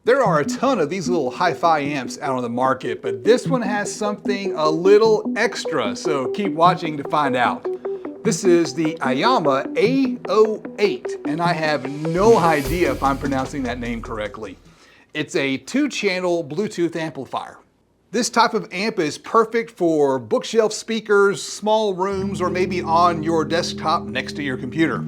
There are a ton of these little hi-fi amps out on the market, but this one has something a little extra, so keep watching to find out. This is the AIYIMA A08, and I have no idea if I'm pronouncing that name correctly. It's a 2-channel Bluetooth amplifier. This type of amp is perfect for bookshelf speakers, small rooms, or maybe on your desktop next to your computer.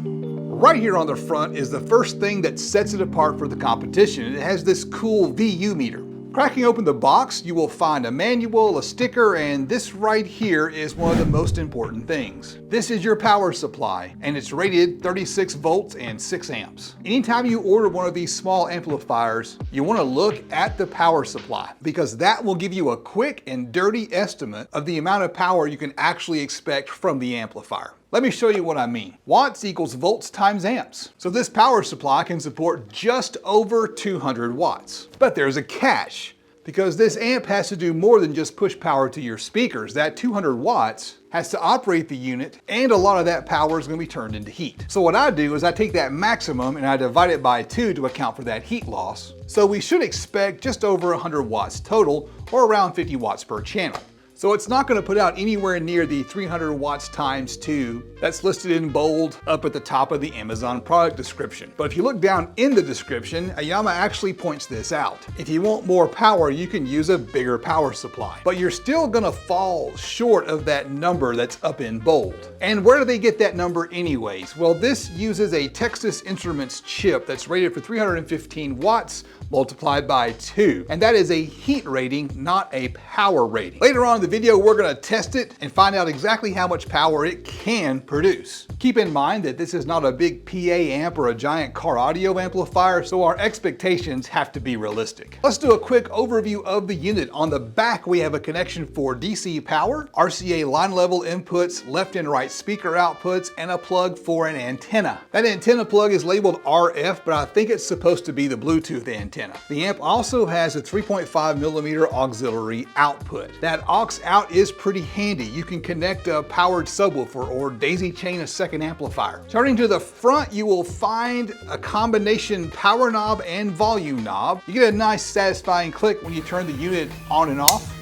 Right here on the front is the first thing that sets it apart for the competition. It has this cool VU meter. Cracking open the box, you will find a manual, a sticker, and this right here is one of the most important things. This is your power supply, and it's rated 36 volts and 6 amps. Anytime you order one of these small amplifiers, you want to look at the power supply, because that will give you a quick and dirty estimate of the amount of power you can actually expect from the amplifier. Let me show you what I mean. Watts equals volts times amps. So this power supply can support just over 200 watts. But there's a catch, because this amp has to do more than just push power to your speakers. That 200 watts has to operate the unit, and a lot of that power is going to be turned into heat. So what I do is I take that maximum and I divide it by 2 to account for that heat loss. So we should expect just over 100 watts total, or around 50 watts per channel. So it's not going to put out anywhere near the 300 watts times 2 that's listed in bold up at the top of the Amazon product description. But if you look down in the description, AIYIMA actually points this out. If you want more power, you can use a bigger power supply. But you're still going to fall short of that number that's up in bold. And where do they get that number anyways? Well, this uses a Texas Instruments chip that's rated for 315 watts multiplied by 2. And that is a heat rating, not a power rating. Later on in the video, we're going to test it and find out exactly how much power it can produce. Keep in mind that this is not a big PA amp or a giant car audio amplifier, so our expectations have to be realistic. Let's do a quick overview of the unit. On the back, we have a connection for DC power, RCA line level inputs, left and right speaker outputs, and a plug for an antenna. That antenna plug is labeled RF, but I think it's supposed to be the Bluetooth antenna. The amp also has a 3.5mm auxiliary output. That aux out is pretty handy. You can connect a powered subwoofer or daisy chain a second amplifier. Turning to the front, you will find a combination power knob and volume knob. You get a nice satisfying click when you turn the unit on and off.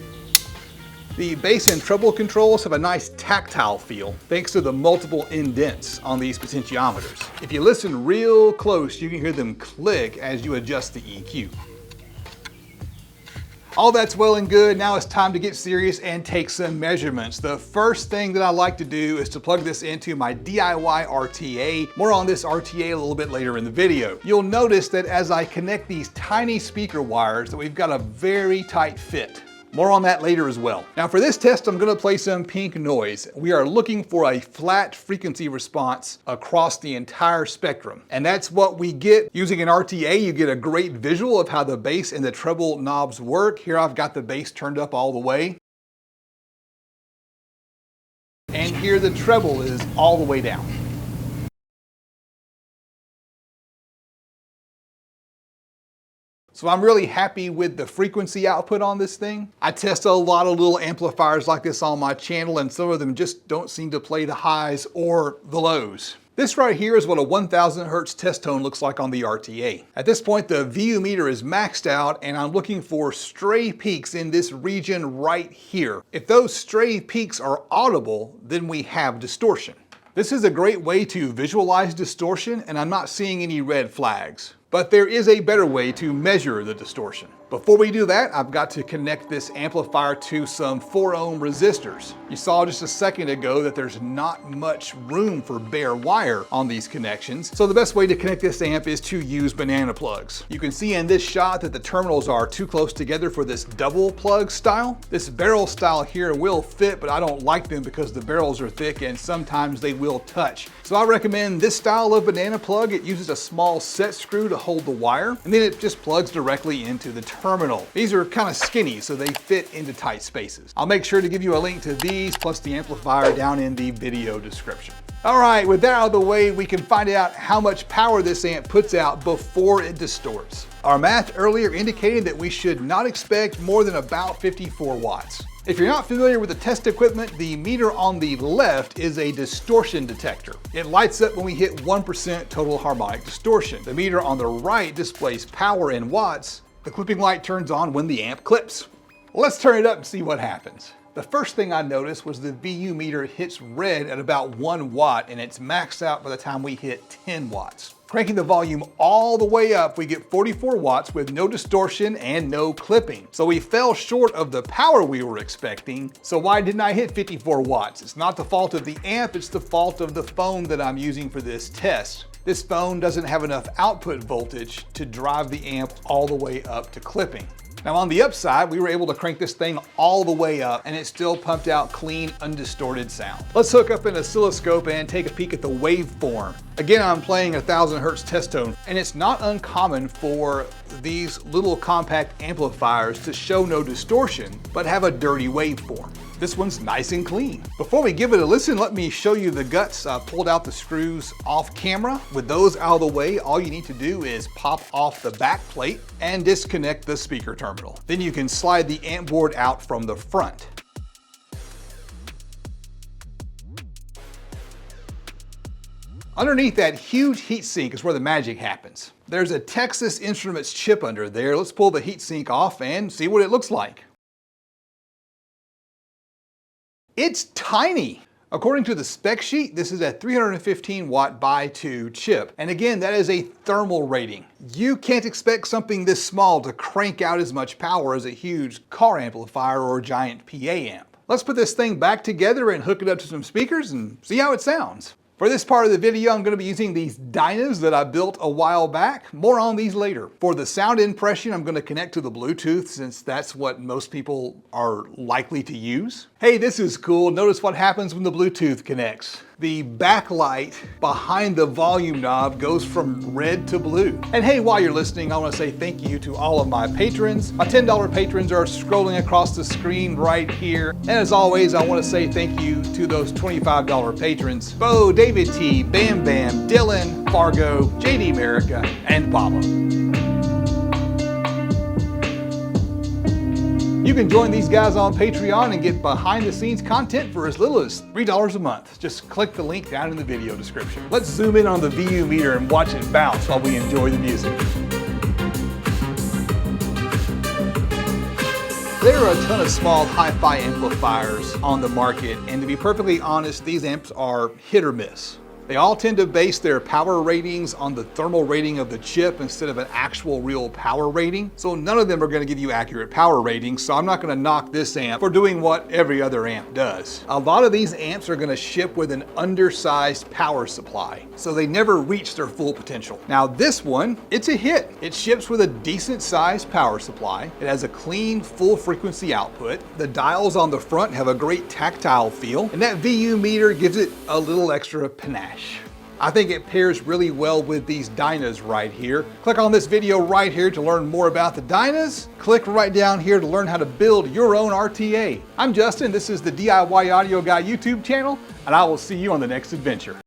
The bass and treble controls have a nice tactile feel thanks to the multiple indents on these potentiometers. If you listen real close, you can hear them click as you adjust the EQ. All that's well and good. Now it's time to get serious and take some measurements. The first thing that I like to do is to plug this into my DIY RTA. More on this RTA a little bit later in the video. You'll notice that as I connect these tiny speaker wires that we've got a very tight fit. More on that later as well. Now for this test, I'm going to play some pink noise. We are looking for a flat frequency response across the entire spectrum. And that's what we get. Using an RTA, you get a great visual of how the bass and the treble knobs work. Here I've got the bass turned up all the way. And here the treble is all the way down. So I'm really happy with the frequency output on this thing. I test a lot of little amplifiers like this on my channel, and some of them just don't seem to play the highs or the lows. This right here is what a 1000 Hertz test tone looks like on the RTA. At this point, the VU meter is maxed out, and I'm looking for stray peaks in this region right here. If those stray peaks are audible, then we have distortion. This is a great way to visualize distortion, and I'm not seeing any red flags. But there is a better way to measure the distortion. Before we do that, I've got to connect this amplifier to some 4 ohm resistors. You saw just a second ago that there's not much room for bare wire on these connections. So the best way to connect this amp is to use banana plugs. You can see in this shot that the terminals are too close together for this double plug style. This barrel style here will fit, but I don't like them because the barrels are thick and sometimes they will touch. So I recommend this style of banana plug. It uses a small set screw to hold the wire, and then it just plugs directly into the terminal. These are kind of skinny, so they fit into tight spaces. I'll make sure to give you a link to these plus the amplifier down in the video description. All right, with that out of the way, we can find out how much power this amp puts out before it distorts. Our math earlier indicated that we should not expect more than about 54 watts. If you're not familiar with the test equipment, the meter on the left is a distortion detector. It lights up when we hit 1% total harmonic distortion. The meter on the right displays power in watts, The clipping light turns on when the amp clips. Let's turn it up and see what happens. The first thing I noticed was the VU meter hits red at about 1 watt and it's maxed out by the time we hit 10 watts. Cranking the volume all the way up, we get 44 watts with no distortion and no clipping. So we fell short of the power we were expecting. So why didn't I hit 54 watts? It's not the fault of the amp, it's the fault of the phone that I'm using for this test. This phone doesn't have enough output voltage to drive the amp all the way up to clipping. Now on the upside, we were able to crank this thing all the way up and it still pumped out clean, undistorted sound. Let's hook up an oscilloscope and take a peek at the waveform. Again, I'm playing a 1000 hertz test tone, and it's not uncommon for these little compact amplifiers to show no distortion, but have a dirty waveform. This one's nice and clean. Before we give it a listen, let me show you the guts. I pulled out the screws off camera. With those out of the way, all you need to do is pop off the back plate and disconnect the speaker terminal. Then you can slide the amp board out from the front. Underneath that huge heatsink is where the magic happens. There's a Texas Instruments chip under there. Let's pull the heatsink off and see what it looks like. It's tiny. According to the spec sheet, this is a 315 watt by 2 chip. And again, that is a thermal rating. You can't expect something this small to crank out as much power as a huge car amplifier or giant PA amp. Let's put this thing back together and hook it up to some speakers and see how it sounds. For this part of the video, I'm going to be using these dynos that I built a while back. More on these later. For the sound impression, I'm going to connect to the Bluetooth since that's what most people are likely to use. Hey, this is cool. Notice what happens when the Bluetooth connects. The backlight behind the volume knob goes from red to blue. And hey, while you're listening, I want to say thank you to all of my patrons. My $10 patrons are scrolling across the screen right here. And as always, I want to say thank you to those $25 patrons. Bo, David T, Bam Bam, Dylan, Fargo, JD America, and Pablo. You can join these guys on Patreon and get behind the scenes content for as little as $3 a month. Just click the link down in the video description. Let's zoom in on the VU meter and watch it bounce while we enjoy the music. There are a ton of small hi-fi amplifiers on the market, and to be perfectly honest, these amps are hit or miss. They all tend to base their power ratings on the thermal rating of the chip instead of an actual real power rating. So none of them are going to give you accurate power ratings, so I'm not going to knock this amp for doing what every other amp does. A lot of these amps are going to ship with an undersized power supply, so they never reach their full potential. Now this one, it's a hit. It ships with a decent sized power supply. It has a clean, full frequency output. The dials on the front have a great tactile feel, and that VU meter gives it a little extra panache. I think it pairs really well with these dynos right here. Click on this video right here to learn more about the dynos. Click right down here to learn how to build your own RTA. I'm Justin, this is the DIY Audio Guy YouTube channel, and I will see you on the next adventure.